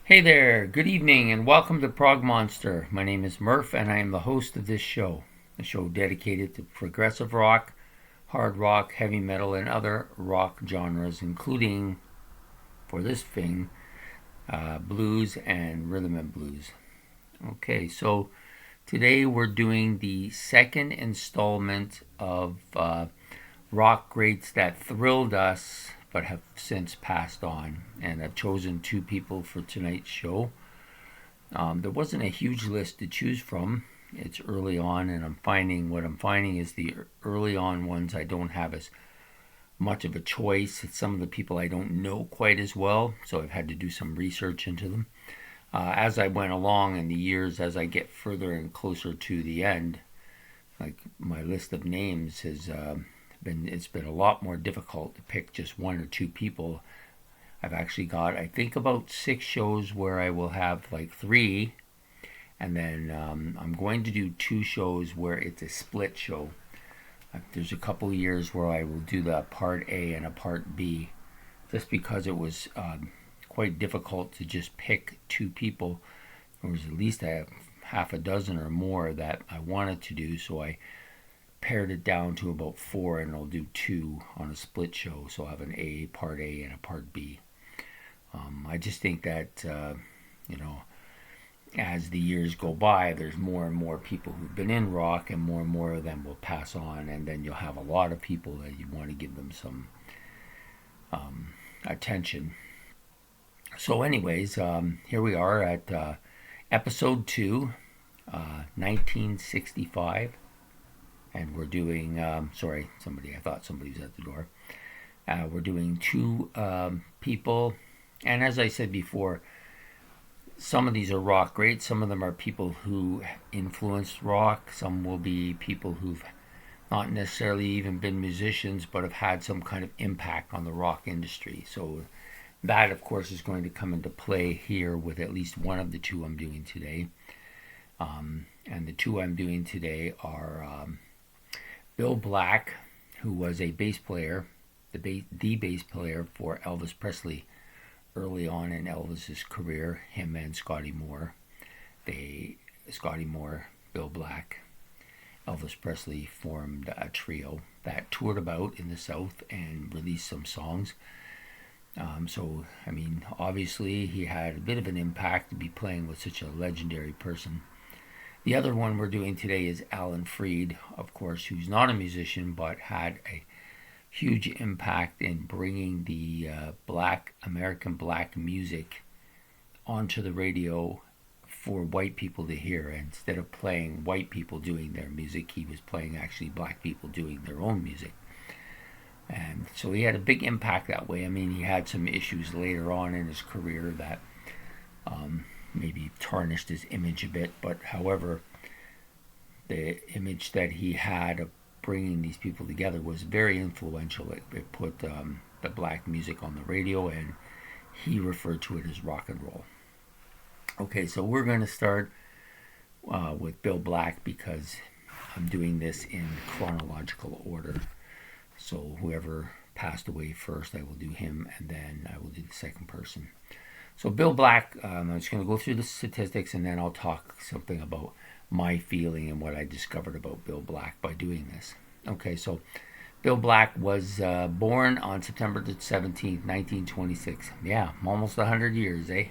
Hey there, good evening, and welcome to Prog Monster. My name is Murph, and I am the host of this show, a show dedicated to progressive rock, hard rock, heavy metal, and other rock genres, including, for this thing, blues and rhythm and blues. Okay, so today we're doing the second installment of rock greats that thrilled us but have since passed on. And I've chosen two people for tonight's show. There wasn't a huge list to choose from. It's early on, and what I'm finding is the early on ones I don't have as much of a choice. It's some of the people I don't know quite as well, so I've had to do some research into them. As I went along in the years, as I get further and closer to the end, like my list of names has it's been a lot more difficult to pick just one or two people. I've actually got, I think, about 6 shows where I will have like 3, and then I'm going to do 2 shows where it's a split show. There's a couple of years where I will do the part A and a part B, just because it was quite difficult to just pick 2 people. There was at least half a dozen or more that I wanted to do, so I pared it down to about 4, and I'll do 2 on a split show. So I'll have an part A and a part B. I just think that, as the years go by, there's more and more people who've been in rock, and more of them will pass on, and then you'll have a lot of people that you want to give them some attention. So anyways, here we are at episode 2, 1965. And we're doing, I thought somebody was at the door. We're doing 2 people. And as I said before, some of these are rock greats. Some of them are people who influenced rock. Some will be people who've not necessarily even been musicians, but have had some kind of impact on the rock industry. So that, of course, is going to come into play here with at least one of the 2 I'm doing today. And the 2 I'm doing today are Bill Black, who was a bass player, the bass player for Elvis Presley early on in Elvis's career, him and Scotty Moore. Scotty Moore, Bill Black, Elvis Presley formed a trio that toured about in the South and released some songs. Obviously he had a bit of an impact to be playing with such a legendary person. The other one we're doing today is Alan Freed, of course, who's not a musician but had a huge impact in bringing the American black music onto the radio for white people to hear. And instead of playing white people doing their music, he was playing actually black people doing their own music. And so he had a big impact that way. I mean, he had some issues later on in his career that maybe tarnished his image a bit, but however, the image that he had of bringing these people together was very influential. It put the black music on the radio, and he referred to it as rock and roll. Okay, so we're going to start with Bill Black because I'm doing this in chronological order. So whoever passed away first, I will do him, and then I will do the second person. So Bill Black, I'm just going to go through the statistics, and then I'll talk something about my feeling and what I discovered about Bill Black by doing this. Okay, so Bill Black was born on September 17th, 1926. Yeah, almost 100 years, eh?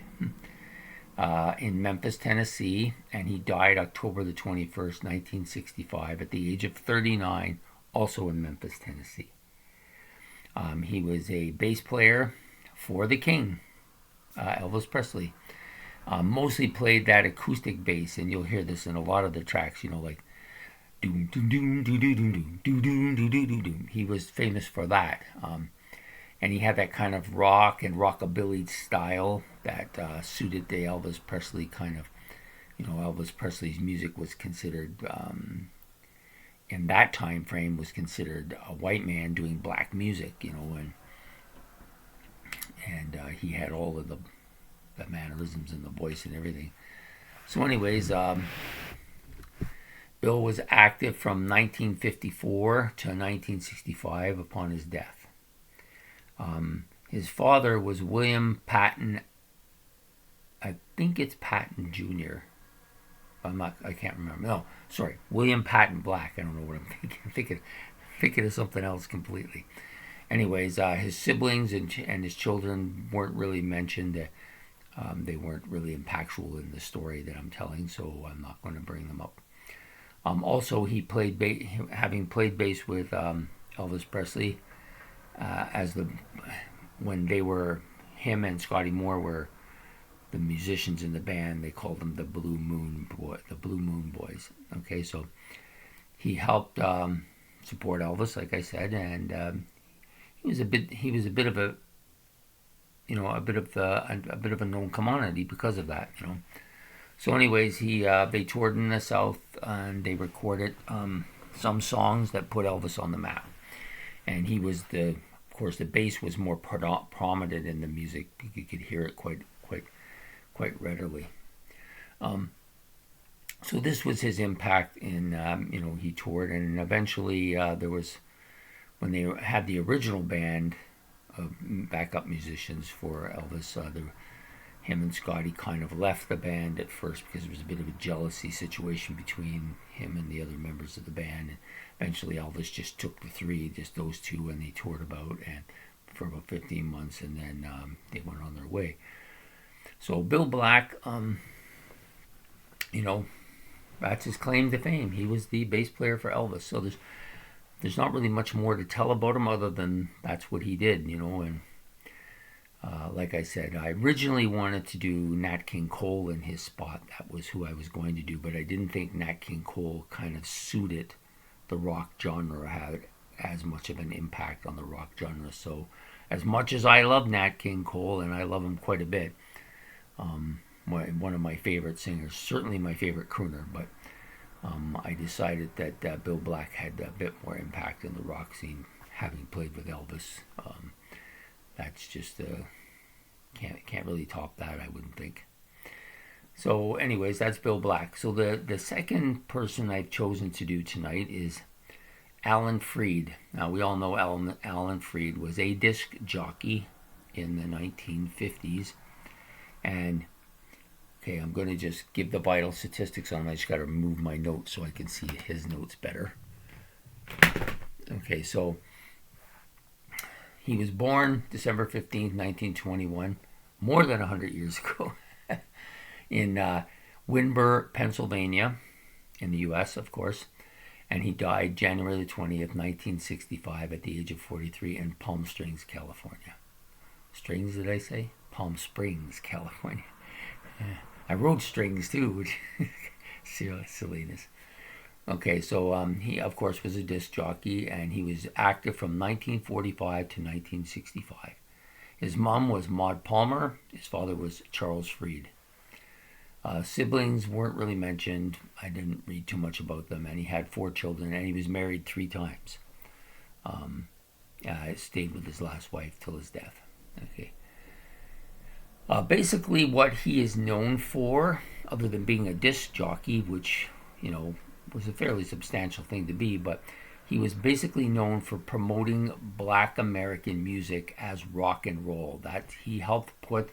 In Memphis, Tennessee, and he died October the 21st, 1965, at the age of 39, also in Memphis, Tennessee. He was a bass player for the King, Elvis Presley. Mostly played that acoustic bass, and you'll hear this in a lot of the tracks, like doom doom doom doom doom doom doom doom doom doom doom. He was famous for that, and he had that kind of rock and rockabilly style that suited the Elvis Presley kind of, Elvis Presley's music was considered, in that time frame, was considered a white man doing black music, and he had all of the mannerisms and the voice and everything. So anyways, Bill was active from 1954 to 1965 upon his death. His father was William Patton I think it's Patton Jr. I can't remember. No, sorry, William Patton Black. I don't know what I'm thinking. I'm thinking of something else completely. Anyways, his siblings and his children weren't really mentioned. They weren't really impactful in the story that I'm telling, so I'm not going to bring them up. Also, he played having played bass with Elvis Presley as the when they were him and Scotty Moore were the musicians in the band. They called them the Blue Moon Boys. Okay, so he helped support Elvis, like I said, and he was a bit of a a known commodity because of that. So, anyways, they toured in the South and they recorded some songs that put Elvis on the map. And he was of course, the bass was more prominent in the music. You could hear it quite readily. So this was his impact in he toured, and eventually there was when they had the original band of backup musicians for Elvis. Him and Scotty kind of left the band at first because there was a bit of a jealousy situation between him and the other members of the band. And eventually Elvis just took just those two, and they toured about and for about 15 months, and then they went on their way. So Bill Black, that's his claim to fame. He was the bass player for Elvis. So there's not really much more to tell about him other than that's what he did, and like I said, I originally wanted to do Nat King Cole in his spot. That was who I was going to do, but I didn't think Nat King Cole kind of suited the rock genre, had as much of an impact on the rock genre. So as much as I love Nat King Cole, and I love him quite a bit, one of my favorite singers, certainly my favorite crooner, but I decided that Bill Black had a bit more impact in the rock scene, having played with Elvis. That's just can't really top that, I wouldn't think. So, anyways, that's Bill Black. So the second person I've chosen to do tonight is Alan Freed. Now, we all know Alan Freed was a disc jockey in the 1950s, and okay, I'm going to just give the vital statistics on him. I just got to remove my notes so I can see his notes better. Okay, so he was born December 15th, 1921, more than 100 years ago, in Windber, Pennsylvania, in the U.S., of course. And he died January the 20th, 1965, at the age of 43 in Palm Springs, California. Strings, did I say? Palm Springs, California. I wrote strings, too, which silliness. Okay, so he, of course, was a disc jockey, and he was active from 1945 to 1965. His mom was Maud Palmer. His father was Charles Freed. Siblings weren't really mentioned. I didn't read too much about them, and he had 4 children, and he was married 3 times. Stayed with his last wife till his death. Okay. Basically, what he is known for, other than being a disc jockey, which, was a fairly substantial thing to be, but he was basically known for promoting Black American music as rock and roll. That he helped put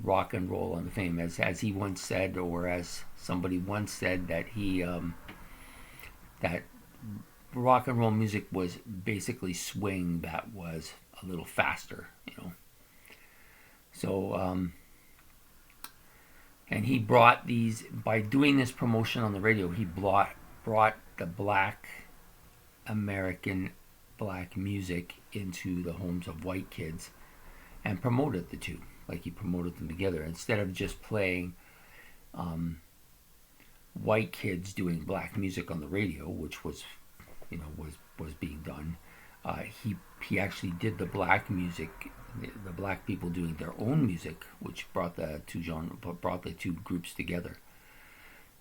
rock and roll on the fame, as he once said, or as somebody once said, that that rock and roll music was basically swing that was a little faster, So, and he brought these, by doing this promotion on the radio, he brought the Black American black music into the homes of white kids and promoted the two. Like, he promoted them together instead of just playing white kids doing black music on the radio, which was being done. He actually did the black music, the black people doing their own music, which brought the two groups together.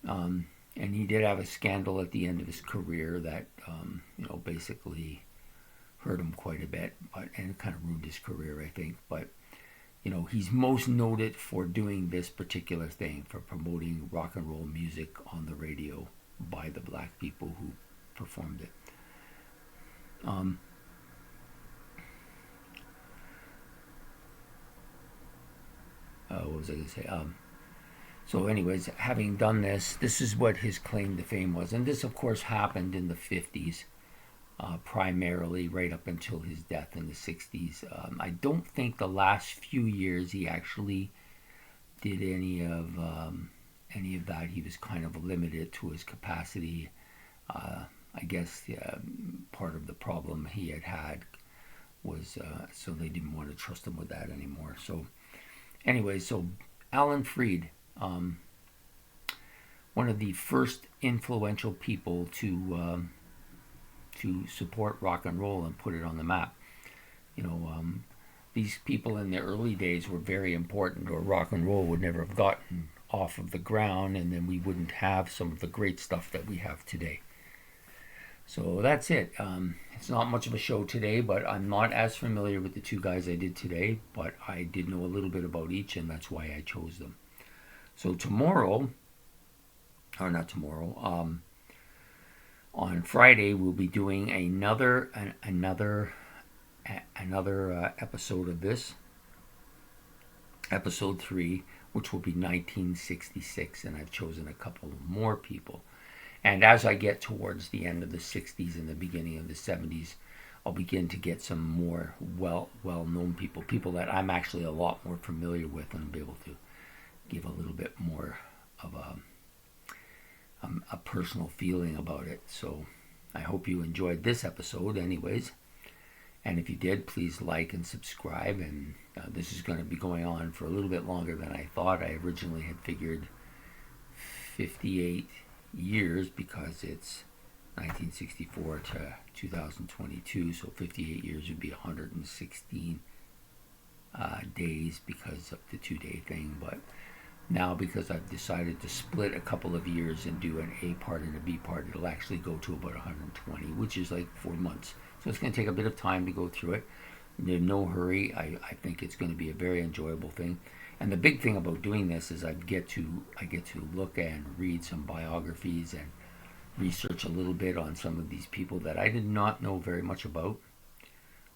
And he did have a scandal at the end of his career that basically hurt him quite a bit, and it kind of ruined his career, I think. But he's most noted for doing this particular thing, for promoting rock and roll music on the radio by the black people who performed it. what was I going to say? So anyways, having done this, this is what his claim to fame was. And this, of course, happened in the 50s, primarily right up until his death in the 60s. I don't think the last few years he actually did any of that. He was kind of limited to his capacity. I guess part of the problem he had was so they didn't want to trust him with that anymore. So anyway, so Alan Freed, one of the first influential people to support rock and roll and put it on the map. These people in the early days were very important, or rock and roll would never have gotten off of the ground, and then we wouldn't have some of the great stuff that we have today. So that's it. It's not much of a show today, but I'm not as familiar with the two guys I did today, but I did know a little bit about each, and that's why I chose them. So tomorrow, or not tomorrow, on Friday we'll be doing another episode of this, episode 3, which will be 1966, and I've chosen a couple more people. And as I get towards the end of the 60s and the beginning of the 70s, I'll begin to get some more well-known people that I'm actually a lot more familiar with, and I'll be able to give a little bit more of a personal feeling about it. So I hope you enjoyed this episode anyways. And if you did, please like and subscribe. And this is going to be going on for a little bit longer than I thought. I originally had figured 58 years because it's 1964 to 2022. So 58 years would be 116 days because of the 2-day thing. But now, because I've decided to split a couple of years and do an A part and a B part, it'll actually go to about 120, which is like 4 months. So it's going to take a bit of time to go through it. In no hurry. I think it's going to be a very enjoyable thing. And the big thing about doing this is I get to look and read some biographies and research a little bit on some of these people that I did not know very much about.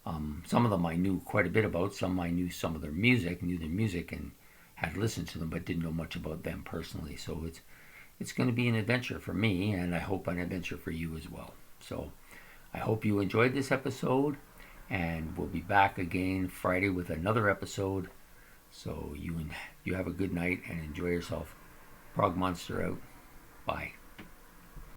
Some of them I knew quite a bit about. Some I knew some of their music, and had listened to them, but didn't know much about them personally. So it's going to be an adventure for me, and I hope an adventure for you as well. So I hope you enjoyed this episode, and we'll be back again Friday with another episode. So you have a good night and enjoy yourself. Prog Monster out. Bye.